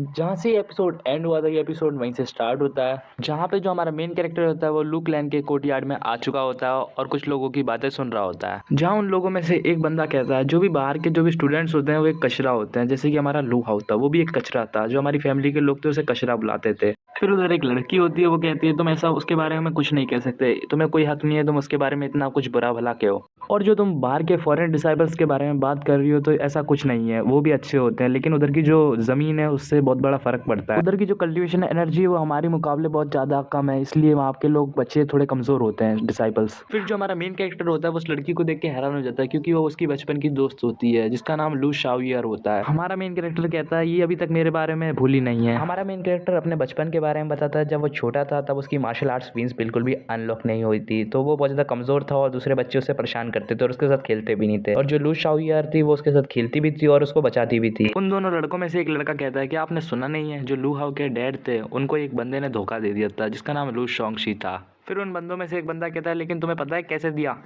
जहाँ से episode and हुआ था ये एपिसोड वहीं से स्टार्ट होता है, जहाँ पे जो हमारा मेन कैरेक्टर होता है वो लू क्लैन के कोर्टयार्ड में आ चुका होता है और कुछ लोगों की बातें सुन रहा होता है। जहाँ उन लोगों में से एक बंदा कहता है जो भी बाहर के जो भी स्टूडेंट्स होते हैं वो एक कचरा होते हैं, जैसे कि हमारा लू हाउ था वो भी एक कचरा था, जो हमारी फैमिली के लोग थे उसे कचरा बुलाते थे। फिर उधर एक लड़की होती है, वो कहती है तुम ऐसा उसके बारे में कुछ नहीं कह सकते, तुम्हें कोई हक नहीं है तुम उसके बारे में इतना कुछ बुरा भला कहो। और जो तुम बाहर के फॉरेन डिसाइबल्स के बारे में बात कर रही हो तो ऐसा कुछ नहीं है, वो भी अच्छे होते हैं, लेकिन उधर की जो ज़मीन है उससे बहुत बड़ा फ़र्क पड़ता है। उधर की जो कल्टीवेशन एनर्जी है वो हमारे मुकाबले बहुत ज़्यादा कम है, इसलिए वहाँ के लोग बच्चे थोड़े कमज़ोर होते हैं डिसाइबल्स। फिर जो हमारा मेन कैरेक्टर होता है वो उस लड़की को देख के हैरान हो जाता है, क्योंकि वो उसकी बचपन की दोस्त होती है जिसका नाम लू शाओयर होता है। हमारा मेन कैरेक्टर कहता है ये अभी तक मेरे बारे में भूली नहीं है। हमारा मेन कैरेक्टर अपने बचपन के बारे में बताता है, जब वो छोटा था तब उसकी मार्शल आर्ट्स विंग्स बिल्कुल भी अनलॉक नहीं हुई थी, तो वो बहुत ज़्यादा कमज़ोर था और दूसरे बच्चे उसे परेशान करते थे और उसके साथ खेलते भी नहीं थे। और जो लू शाओयर थी वो उसके साथ खेलती भी थी और उसको बचाती भी थी। उन दोनों लड़कों में से एक लड़का कहता है कि आपने सुना नहीं है, जो लू हाउ के डैड थे उनको एक बंदे ने धोखा दे दिया था जिसका नाम लू शोंगशी था। फिर उन बंदों में से एक बंदा कहता है लेकिन तुम्हें पता है कैसे दिया?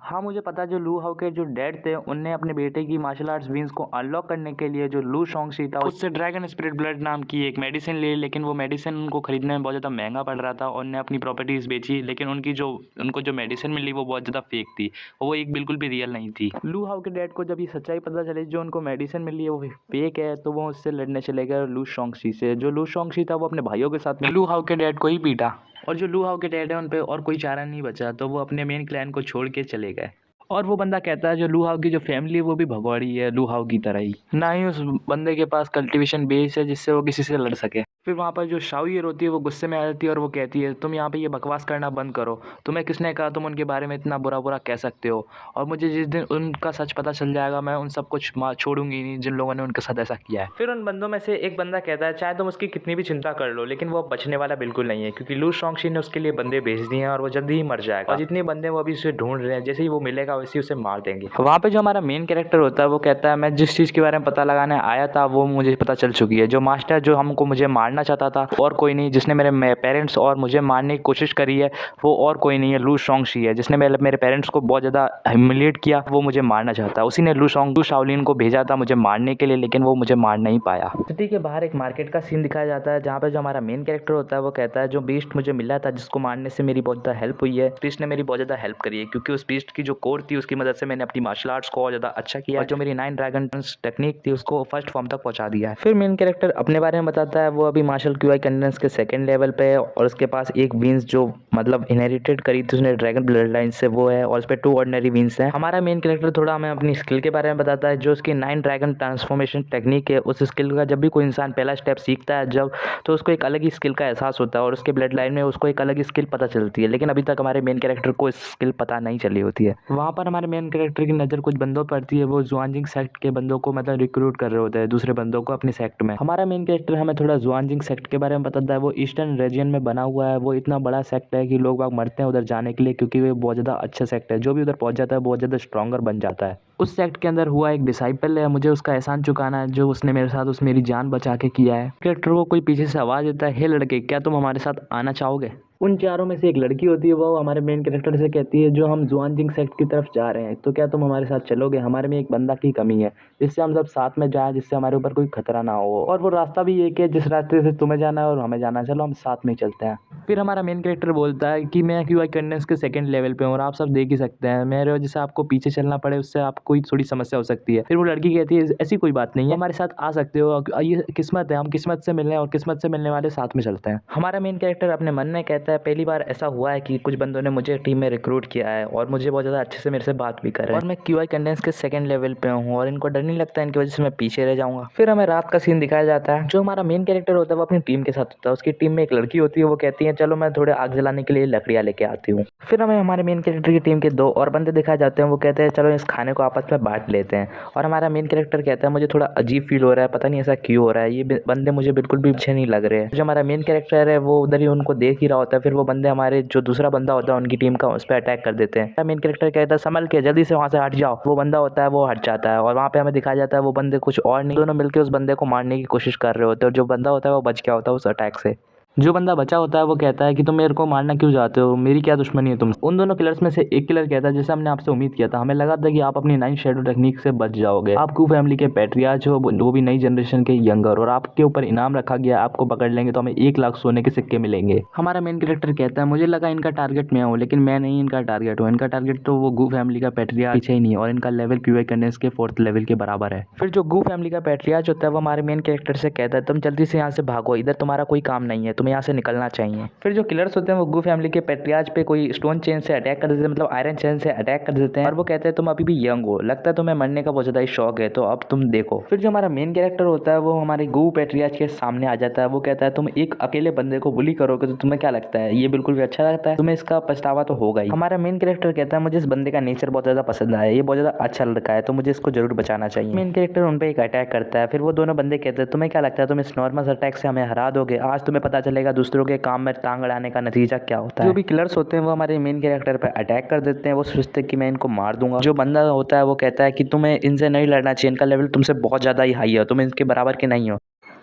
हाँ मुझे पता है, जो लू हाउ के जो डैड थे उनने अपने बेटे की मार्शल आर्ट्स विंग्स को अनलॉक करने के लिए जो लू शोंगशी था उससे ड्रैगन स्पिरिट ब्लड नाम की एक मेडिसिन ली, लेकिन वो मेडिसिन उनको खरीदने में बहुत ज़्यादा महंगा पड़ रहा था और उन्हें अपनी प्रॉपर्टीज़ बेची, लेकिन उनको जो मेडिसिन मिली वो बहुत ज़्यादा फेक थी, वो एक बिल्कुल भी रियल नहीं थी। लू हाउ के डैड को जब ये सच्चाई पता चली जो उनको मेडिसिन मिली है वो फेक है, तो वो उससे लड़ने चले गए लू शोंगशी से। जो लू शोंगशी था वो अपने भाइयों के साथ लू हाउ के डैड को ही पीटा, और जो लू हाउ के डैड है उन पे और कोई चारा नहीं बचा, तो वो अपने मेन क्लैन को छोड़ के चले गए। और वो बंदा कहता है जो लू हाउ की जो फैमिली है वो भी भगौड़ी है लू हाउ की तरह ही, ना ही उस बंदे के पास कल्टीवेशन बेस है जिससे वो किसी से लड़ सके। फिर वहाँ पर जो शाओयर होती है वो गुस्से में आ जाती है और वो कहती है तुम यहाँ पे ये बकवास करना बंद करो, तुम्हें किसने कहा तुम उनके बारे में इतना बुरा बुरा कह सकते हो, और मुझे जिस दिन उनका सच पता चल जाएगा मैं उन सब कुछ छोड़ूंगी नहीं जिन लोगों ने उनके साथ ऐसा किया है। फिर उन बंदों में से एक बंदा कहता है चाहे तुम उसकी कितनी भी चिंता कर लो लेकिन वो बचने वाला बिल्कुल नहीं है, क्योंकि लू शोंगशी ने उसके लिए बंदे भेज दिए हैं और वो जल्दी ही मर जाएगा, और जितने बंदे वो अभी उसे ढूंढ रहे हैं जैसे ही वो मिलेगा वैसे ही उसे मार देंगे। वहाँ पे जो हमारा मेन कैरेक्टर होता है वो कहता है मैं जिस चीज़ के बारे में पता लगाने आया था वो मुझे पता चल चुकी है, जो मास्टर जो हमको मुझे मारना चाहता था और कोई नहीं, जिसने मेरे पेरेंट्स और मुझे मारने की कोशिश करी है वो और कोई नहीं है, लू शोंगशी है, जिसने मेरे पेरेंट्स को बहुत ज़्यादा ह्यूमिलिएट किया, वो मुझे मारना चाहता है। उसी ने लू शाओलिन को भेजा था मुझे मारने के लिए, लेकिन वो मुझे मार नहीं पाया। सिटी के बाहर एक मार्केट का सीन दिखाया जाता है जहाँ पे जो हमारा मेन कैरेक्टर होता है वो कहता है जो बीस्ट मुझे मिला था जिसको मारने से मेरी बहुत ज़्यादा हेल्प हुई है, बीस्ट ने मेरी बहुत ज़्यादा हेल्प करी है, क्योंकि उस बीस्ट की जो कोर थी उसकी मदद से मैंने अपनी मार्शल आर्ट्स को और ज़्यादा अच्छा किया और जो मेरी 9 ड्रैगन टेक्निक थी उसको फर्स्ट फॉर्म तक पहुंचा दिया है। फिर मेन कैरेक्टर अपने बारे में बताता है, वो अभी मार्शल क्यूआई कंडेंस के सेकंड लेवल पे है और उसके पास एक विंस जो मतलब इनहेरिटेड करी थी उसने ड्रैगन ब्लड लाइन से वो है, और उस पर 2 ऑर्डिनरी विंस हैं। हमारा मेन कैरेक्टर थोड़ा हमें अपनी स्किल के बारे में बताता है, जो उसकी 9 ड्रैगन ट्रांसफॉर्मेशन टेक्निक है उस स्किल का जब भी कोई इंसान पहला स्टेप सीखता है जब, तो उसको एक अलग ही स्किल का एहसास होता है और उसके ब्लड लाइन में उसको एक अलग ही स्किल पता चलती है, लेकिन अभी तक हमारे मेन कैरेक्टर को इस स्किल पता नहीं चली होती है। वहाँ पर हमारे मेन कैरेक्टर की नज़र कुछ बंदों पर पड़ती है, वो जुआनजिंग सेक्ट के बंदों को मतलब रिक्रूट कर रहे होते हैं दूसरे बंदों को अपने सेक्ट में। हमारा मेन कैरेक्टर हमें थोड़ा जुआनजिंग सेक्ट के बारे में बताता है, वो ईस्टर्न रीजन में बना हुआ है, वो इतना बड़ा सेक्ट है कि लोग बाग मरते हैं उधर जाने के लिए, क्योंकि वो बहुत ज़्यादा अच्छा सेक्ट है, जो भी उधर पहुंच जाता है बहुत ज़्यादा स्ट्रॉन्गर बन जाता है। उस सेक्ट के अंदर हुआ एक डिसाइपल है, मुझे उसका एहसान चुकाना है जो उसने मेरे साथ मेरी जान बचा के किया है। कैरेक्टर को कोई पीछे से आवाज़ देता है, हे लड़के क्या तुम हमारे साथ आना चाहोगे? उन चारों में से एक लड़की होती है, वो हमारे मेन कैरेक्टर से कहती है जो हम जुआनजिंग सेक्ट की तरफ जा रहे हैं तो क्या तुम हमारे साथ चलोगे, हमारे में एक बंदा की कमी है जिससे हम सब साथ में जाएं, जिससे हमारे ऊपर कोई खतरा ना हो, और वो रास्ता भी एक है जिस रास्ते से तुम्हें जाना है और हमें जाना है, चलो हम साथ में ही चलते हैं। फिर हमारा मेन कैरेक्टर बोलता है कि मैं क्यूआई कंडेंस के सेकंड लेवल पे हूँ और आप सब देख ही सकते हैं, मेरे वजह से आपको पीछे चलना पड़े उससे आपको थोड़ी समस्या हो सकती है। फिर वो लड़की कहती है ऐसी कोई बात नहीं है, हमारे साथ आ सकते हो, ये किस्मत है, हम किस्मत से मिलने और किस्मत से मिलने वाले साथ में चलते हैं। हमारा मेन कैरेक्टर अपने मन में कहता है पहली बार ऐसा हुआ है कि कुछ बंदों ने मुझे टीम में रिक्रूट किया है और मुझे बहुत ज़्यादा अच्छे से मेरे से बात भी कर रहे हैं, और मैं क्यूआई कंडेंस के सेकंड लेवल पे हूँ और इनको डर नहीं लगता इनकी वजह से मैं पीछे रह जाऊंगा। फिर हमें रात का सीन दिखाया जाता है, जो हमारा मेन कैरेक्टर होता है वो अपनी टीम के साथ होता है, उसकी टीम में एक लड़की होती है, वो कहती है चलो मैं थोड़े आग जलाने के लिए लकड़ियाँ लेके आती हूँ। फिर हमें हमारे मेन कैरेक्टर की टीम के 2 और बंदे दिखाए जाते हैं, वो कहते हैं चलो इस खाने को आपस में बांट लेते हैं, और हमारा मेन कैरेक्टर कहता है मुझे थोड़ा अजीब फील हो रहा है, पता नहीं ऐसा क्यों हो रहा है, ये बंदे मुझे बिल्कुल भी अच्छे नहीं लग रहे हैं। जो हमारा मेन कैरेक्टर है वो उधर ही उनको देख ही रहा होता है, फिर वो बंदे हमारे जो दूसरा बंदा होता है उनकी टीम का उस पर अटैक कर देते हैं। मेन कैरेक्टर कहता है संभल के जल्दी से वहाँ से हट जाओ, वो बंदा होता है वो हट जाता है, और वहाँ पे हमें दिखाया जाता है वो बंदे कुछ और नहीं, दोनों मिलकर उस बंदे को मारने की कोशिश कर रहे होते हैं, और जो बंदा होता है वो बच गया होता है उस अटैक से। जो बंदा बचा होता है वो कहता है कि तुम मेरे को मारना क्यों चाहते हो, मेरी क्या दुश्मनी है तुमसे। उन दोनों किलर्स में से एक किलर कहता है जैसे हमने आपसे उम्मीद किया था, हमें लगा था कि आप अपनी 9 शैडो टेक्निक से बच जाओगे। आप गू फैमिली के पैट्रियार्च हो, वो भी नई जनरेशन के यंगर, और आपके ऊपर इनाम रखा गया, आपको पकड़ लेंगे तो हमें 1 लाख सोने के सिक्के मिलेंगे। हमारा मेन कैरेक्टर कहता है मुझे लगा इनका टारगेट मैं हूँ, लेकिन मैं नहीं इनका टारगेट हूँ। इनका टारगेट तो वो गू फैमिली का पैट्रियार्च पीछे ही नहीं है, और इनका लेवल क्यूए करने के 4th लेवल के बराबर है। फिर जो गू फैमिली का पैट्रियार्च होता है वो हमारे मेन कैरेक्टर से कहता है तुम जल्दी से यहाँ से भागो, इधर तुम्हारा कोई काम नहीं है, तुम्हें यहाँ से निकलना चाहिए। फिर जो किलर्स होते हैं वो गू फैमिली के पैट्रियार्च पे कोई स्टोन चेन से अटैक कर देते हैं, मतलब आयरन चेन से अटैक कर देते हैं, और वो कहते हैं तुम अभी भी यंग हो, लगता है तुम्हें मरने का बहुत ज्यादा शौक है, तो अब तुम देखो। फिर जो हमारा मेन कैरेक्टर होता है वो हमारे गू पैट्रियार्च के सामने आ जाता है। वो कहता है तुम एक अकेले बंदे को बुली करोगे तो तुम्हें क्या लगता है, ये बिल्कुल भी अच्छा लगता है, तुम्हें इसका पछतावा तो होगा ही। हमारा मेन कैरेक्टर कहता है मुझे इस बंदे का नेचर बहुत ज्यादा पसंद आया, ये बहुत ज्यादा अच्छा लड़का है, तो मुझे इसको जरूर बचाना चाहिए। मेन कैरेक्टर उन पे एक अटैक करता है। फिर वो दोनों बंदे कहते हैं तुम्हें क्या लगता है तुम इस नॉर्मल अटैक से हमें हरा दोगे, आज तुम्हें पता चलेगा दूसरों के काम में टांग अड़ाने का नतीजा क्या होता है। जो भी किलर्स होते हैं वो हमारे मेन कैरेक्टर पे अटैक कर देते हैं, वो सोचते हैं कि मैं इनको मार दूंगा। जो बंदा होता है वो कहता है कि तुम्हें इनसे नहीं लड़ना चाहिए, इनका लेवल तुमसे बहुत ज्यादा ही हाई है, तुम इनके बराबर के नहीं हो।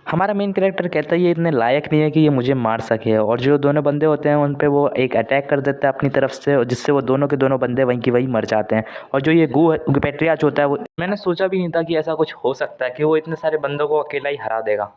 हमारा मेन कैरेक्टर कहता है ये इतने लायक नहीं है कि ये मुझे मार सके, और जो दोनों बंदे होते हैं उन पे वो एक अटैक कर देता है अपनी तरफ से, जिससे वो दोनों के दोनों बंदे वहीं की वहीं मर जाते हैं। और जो ये गू पैट्रियार्च होता है वो, मैंने सोचा भी नहीं था कि ऐसा कुछ हो सकता है कि वो इतने सारे बंदों को अकेला ही हरा देगा।